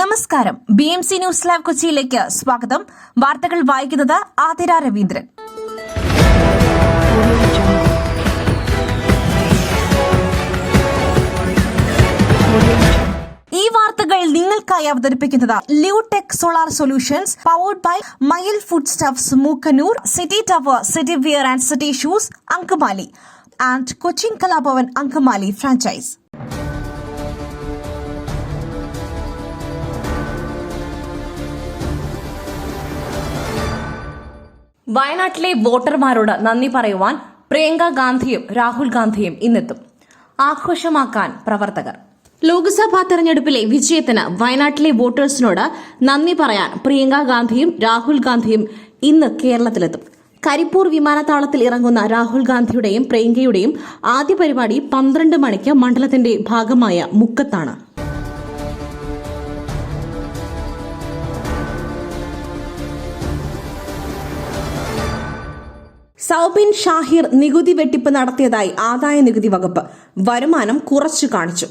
നമസ്കാരം. BMC news live കൊച്ചിയിലേക്ക് സ്വാഗതം. വാർത്തകൾ വായിക്കുന്നത് ആതിര രവീന്ദ്രൻ. ഈ വാർത്തകൾ നിങ്ങൾക്കായി അവതരിപ്പിക്കുന്നത് Leotech solar solutions, powered by Mayil food stuffs, Mookkannoor, city tower, city wear and city shoes, Angamaly and Cochin Kalabhavan Angamaly franchise. വയനാട്ടിലെ വോട്ടർമാരോട് നന്ദി പറയുവാൻ പ്രിയങ്ക ഗാന്ധിയും രാഹുൽ ഗാന്ധിയും ഇന്നെത്തും. ആഘോഷമാക്കാൻ പ്രവർത്തകർ. ലോക്സഭാ തെരഞ്ഞെടുപ്പിലെ വിജയത്തിന് വയനാട്ടിലെ വോട്ടേഴ്സിനോട് നന്ദി പറയാൻ പ്രിയങ്ക ഗാന്ധിയും രാഹുൽ ഗാന്ധിയും ഇന്ന് കേരളത്തിലെത്തും. കരിപ്പൂർ വിമാനത്താവളത്തിൽ ഇറങ്ങുന്ന രാഹുൽ ഗാന്ധിയുടെയും പ്രിയങ്കയുടെയും ആദ്യ പരിപാടി 12 മണിക്ക് മണ്ഡലത്തിന്റെ ഭാഗമായ മുക്കത്താണ്. സൗബിൻ ഷാഹിർ നികുതി വെട്ടിപ്പ് നടത്തിയതായി ആദായ നികുതി വകുപ്പ്. വരുമാനം കുറച്ചു കാണിച്ചു.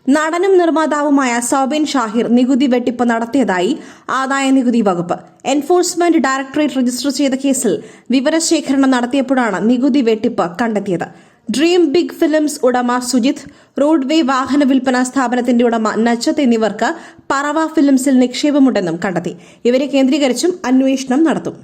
നടനും നിർമ്മാതാവുമായ സൗബിൻ ഷാഹിർ നികുതി വെട്ടിപ്പ് നടത്തിയതായി ആദായ നികുതി വകുപ്പ്. എൻഫോഴ്സ്മെന്റ് ഡയറക്ടറേറ്റ് രജിസ്റ്റർ ചെയ്ത കേസിൽ വിവരശേഖരണം നടത്തിയപ്പോഴാണ് നികുതി വെട്ടിപ്പ് കണ്ടെത്തിയത്. ഡ്രീം ബിഗ് ഫിലിംസ് ഉടമ സുജിത്, റോഡ്വേ വാഹന വിൽപ്പന സ്ഥാപനത്തിന്റെ ഉടമ നജത്ത് എന്നിവർക്ക് പറവ ഫിലിംസിൽ നിക്ഷേപമുണ്ടെന്നും കണ്ടെത്തി. ഇവരെ കേന്ദ്രീകരിച്ചും അന്വേഷണം നടത്തും.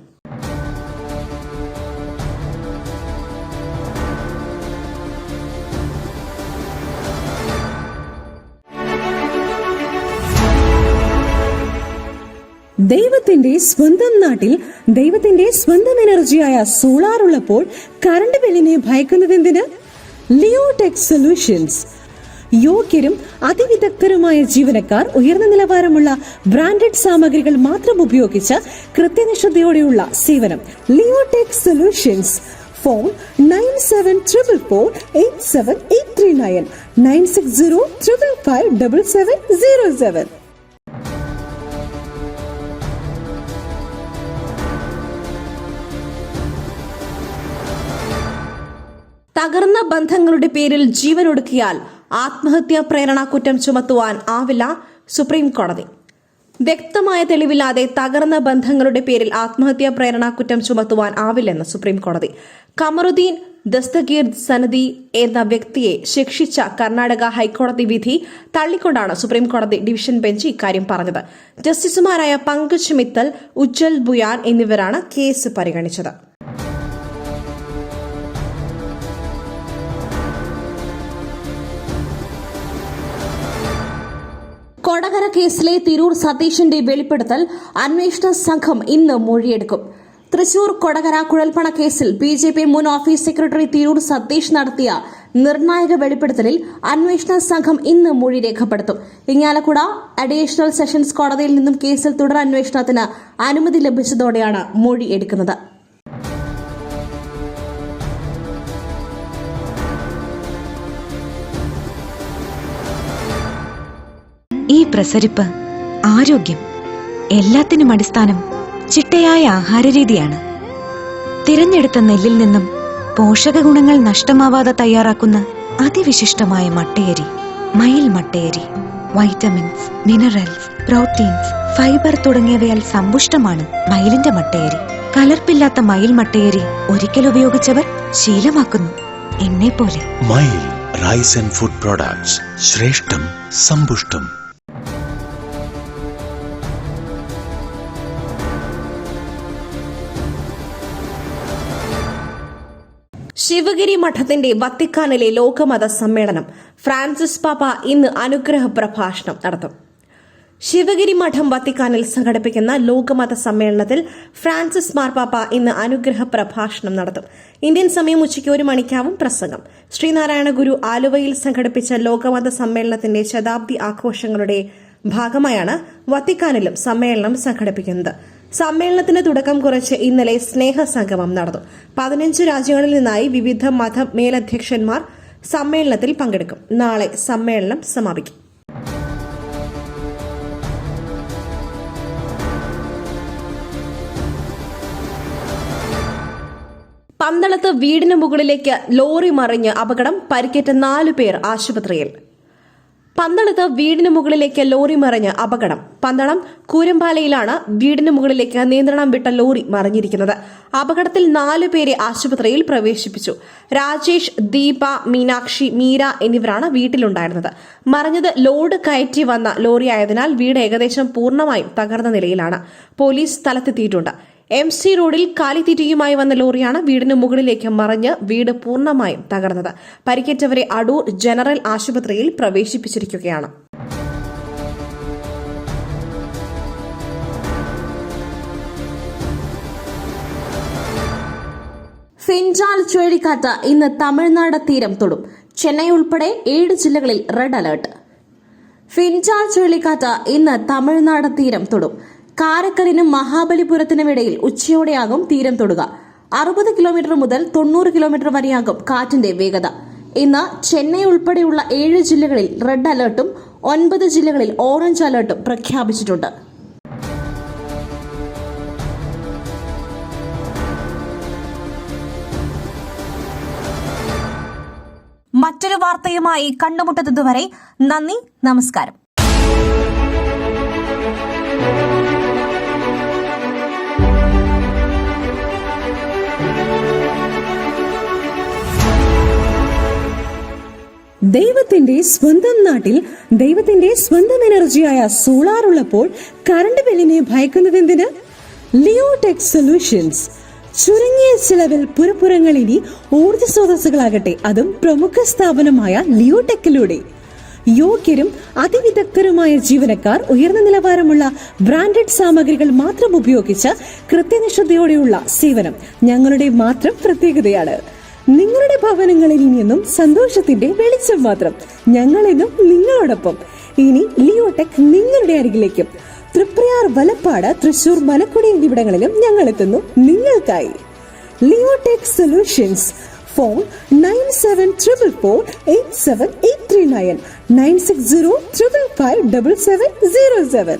ദൈവത്തിന്റെ സ്വന്തം നാട്ടിൽ ദൈവത്തിന്റെ സ്വന്തം എനർജിയായ സോളാർ ഉള്ളപ്പോൾ കറണ്ട് ബില്ലിനെ ഭയക്കുന്നതെന്തിന്? Leotech solutions. യോഗ്യരും അതിവിദഗ്ധരുമായ ജീവനക്കാർ, ഉയർന്ന നിലവാരമുള്ള ബ്രാൻഡഡ് സാമഗ്രികൾ മാത്രം ഉപയോഗിച്ച് കൃത്യനിഷ്ഠയോടെയുള്ള സേവനം. Leotech solutions. ഫോൺ 9744487839 9605557707. തകർന്ന ബന്ധങ്ങളുടെ പേരിൽ ജീവനൊടുക്കിയാൽ ആത്മഹത്യാ പ്രേരണ കുറ്റം ചുമത്തുവാൻ ആവില്ല സുപ്രീം കോടതി. വ്യക്തമായ തെളിവില്ലാതെ തകർന്ന ബന്ധങ്ങളുടെ പേരിൽ ആത്മഹത്യാ പ്രേരണ കുറ്റം ചുമത്തുവാൻ ആവില്ലെന്ന് സുപ്രീം കോടതി. കമറുദ്ദീൻ ദസ്തഗീർ സനദി എന്ന വ്യക്തിയെ ശിക്ഷിച്ച കർണാടക ഹൈക്കോടതി വിധി തള്ളിക്കൊണ്ടാണ് സുപ്രീം കോടതി ഡിവിഷൻ ബെഞ്ച് ഇക്കാര്യം പറഞ്ഞത്. ജസ്റ്റിസുമാരായ പങ്കജ് മിത്തൽ, ഉജ്ജൽ ബുയാൻ എന്നിവരാണ് കേസ് പരിഗണിച്ചത്. കൊടകര കേസിലെ തിരൂർ സതീഷിന്റെ വെളിപ്പെടുത്തൽ അന്വേഷണ സംഘം ഇന്ന് മൊഴിയെടുക്കും. തൃശൂർ കൊടകര കുഴൽപ്പണ കേസിൽ BJP മുൻ ഓഫീസ് സെക്രട്ടറി തിരൂർ സതീഷ് നടത്തിയ നിർണായക വെളിപ്പെടുത്തലിൽ അന്വേഷണ സംഘം ഇന്ന് മൊഴി രേഖപ്പെടുത്തും. ഇങ്ങാലക്കുട അഡീഷണൽ സെഷൻസ് കോടതിയിൽ നിന്നും കേസിൽ തുടരന്വേഷണത്തിന് അനുമതി ലഭിച്ചതോടെയാണ് മൊഴി എടുക്കുന്നത്. ഈ പ്രസരിപ്പ്, ആരോഗ്യം, എല്ലാത്തിനും അടിസ്ഥാനം ചിട്ടയായ ആഹാരരീതിയാണ്. തിരഞ്ഞെടുത്ത നെല്ലിൽ നിന്നും പോഷക ഗുണങ്ങൾ നഷ്ടമാവാതെ തയ്യാറാക്കുന്ന അതിവിശിഷ്ടമായ മട്ടയരി, മയിൽ മട്ടയരി. വൈറ്റമിൻസ്, മിനറൽസ്, പ്രോട്ടീൻസ്, ഫൈബർ തുടങ്ങിയവയാൽ സമ്പുഷ്ടമാണ് മയിലിന്റെ മട്ടയരി. കലർപ്പില്ലാത്ത മയിൽ മട്ടയരി ഒരിക്കൽ ഉപയോഗിച്ചവർ ശീലമാക്കുന്നു, എന്നെ പോലെ. മയിൽ റൈസ് ആൻഡ് ഫുഡ് പ്രോഡക്ട്സ്. ശ്രേഷ്ഠം, സമ്പുഷ്ടം. ശിവഗിരി മഠത്തിന്റെ വത്തിക്കാനിലെ ലോകമത സമ്മേളനം. ഫ്രാൻസിസ് പാപ്പ ഇന്ന് അനുഗ്രഹ പ്രഭാഷണം നടത്തും. ശിവഗിരി മഠം വത്തിക്കാനിൽ സംഘടിപ്പിക്കുന്ന ലോകമത സമ്മേളനത്തിൽ ഫ്രാൻസിസ് മാർപ്പാപ്പ ഇന്ന് അനുഗ്രഹ പ്രഭാഷണം നടത്തും. ഇന്ത്യൻ സമയം ഉച്ചയ്ക്ക് 1 മണിക്കാവും പ്രസംഗം. ശ്രീനാരായണ ഗുരു ആലുവയിൽ സംഘടിപ്പിച്ച ലോകമത സമ്മേളനത്തിന്റെ ശതാബ്ദി ആഘോഷങ്ങളുടെ ഭാഗമായാണ് വത്തിക്കാനിലും സമ്മേളനം സംഘടിപ്പിക്കുന്നത്. സമ്മേളനത്തിന് തുടക്കം കുറിച്ച് ഇന്നലെ സ്നേഹസംഗമം നടന്നു. 15 രാജ്യങ്ങളിൽ നിന്നായി വിവിധ മത മേലധ്യക്ഷന്മാർ സമ്മേളനത്തിൽ പങ്കെടുക്കും. നാളെ സമ്മേളനം സമാപിക്കും. പന്തളത്ത് വീടിന് മുകളിലേക്ക് ലോറി മറിഞ്ഞ് അപകടം, പരിക്കേറ്റ 4 പേർ ആശുപത്രിയിൽ. പന്തളത്ത് വീടിന് മുകളിലേക്ക് ലോറി മറിഞ്ഞ് അപകടം. പന്തളം കൂരമ്പാലയിലാണ് വീടിന് മുകളിലേക്ക് നിയന്ത്രണം വിട്ട ലോറി മറിഞ്ഞിരിക്കുന്നത്. അപകടത്തിൽ 4 പേരെ ആശുപത്രിയിൽ പ്രവേശിപ്പിച്ചു. രാജേഷ്, ദീപ, മീനാക്ഷി, മീര എന്നിവരാണ് വീട്ടിലുണ്ടായിരുന്നത്. മറിഞ്ഞത് ലോഡ് കയറ്റി വന്ന ലോറിയായതിനാൽ വീട് ഏകദേശം പൂർണ്ണമായും തകർന്ന നിലയിലാണ്. പോലീസ് സ്ഥലത്തെത്തിയിട്ടുണ്ട്. MC റോഡിൽ കാലിത്തീറ്റയുമായി വന്ന ലോറിയാണ് വീടിന് മുകളിലേക്ക് മറിഞ്ഞ് വീട് പൂർണ്ണമായും തകർന്നത്. പരിക്കേറ്റവരെ അടൂർ ജനറൽ ആശുപത്രിയിൽ പ്രവേശിപ്പിച്ചിരിക്കുകയാണ്. ഫിൻജാൽ ചുഴലിക്കാറ്റ് ഇന്ന് തമിഴ്നാട് തീരം തൊടും. ചെന്നൈ ഉൾപ്പെടെ 7 ജില്ലകളിൽ റെഡ് അലർട്ട്. ഫിൻജാൽ ചുഴലിക്കാറ്റ് ഇന്ന് തമിഴ്നാട് തീരം തൊടും. കാരക്കലിനും മഹാബലിപുരത്തിനും ഇടയിൽ ഉച്ചയോടെയാകും തീരം തൊടുക. 60 കിലോമീറ്റർ മുതൽ 90 കിലോമീറ്റർ വരെയാകും കാറ്റിന്റെ വേഗത. ഇന്ന് ചെന്നൈ ഉൾപ്പെടെയുള്ള 7 ജില്ലകളിൽ റെഡ് അലർട്ടും 9 ജില്ലകളിൽ ഓറഞ്ച് അലർട്ടും പ്രഖ്യാപിച്ചിട്ടുണ്ട്. മറ്റൊരു വാർത്തയുമായി കണ്ടുമുട്ടുന്നതുവരെ നന്ദി, നമസ്കാരം. ദൈവത്തിന്റെ സ്വന്തം നാട്ടിൽ ദൈവത്തിന്റെ സ്വന്തം എനർജിയായ സോളാർ ഉള്ളപ്പോൾ കറണ്ട് ബില്ലിനെ ഭയക്കുന്നതെന്തിന്? Leotech solutions. ചുരുങ്ങിയ ചിലവിൽ പുറപ്പുറങ്ങൾ ഇനി ഊർജ്ജ സ്രോതസ്സുകളാകട്ടെ, അതും പ്രമുഖ സ്ഥാപനമായ ലിയോടെക്കിലൂടെ. യോഗ്യരും അതിവിദഗ്ധരുമായ ജീവനക്കാർ, ഉയർന്ന നിലവാരമുള്ള ബ്രാൻഡഡ് സാമഗ്രികൾ മാത്രം ഉപയോഗിച്ച് കൃത്യനിഷ്ഠതയോടെയുള്ള സേവനം ഞങ്ങളുടെ മാത്രം പ്രത്യേകതയാണ്. നിങ്ങളുടെ ഭവനങ്ങളിൽ ഇനിയൊന്നും സന്തോഷത്തിന്റെ വെളിച്ചം മാത്രം. ഞങ്ങളെന്നും നിങ്ങളോടൊപ്പം. ഇനി ലിയോടെക് നിങ്ങളുടെ അരികിലേക്കും. തൃപ്രയാർ, വലപ്പാട്, തൃശൂർ, മലക്കുടി എന്നിവിടങ്ങളിലും ഞങ്ങൾ എത്തുന്നു നിങ്ങൾക്കായി. Leotech solutions. ഫോൺ 9744487839 96055577707.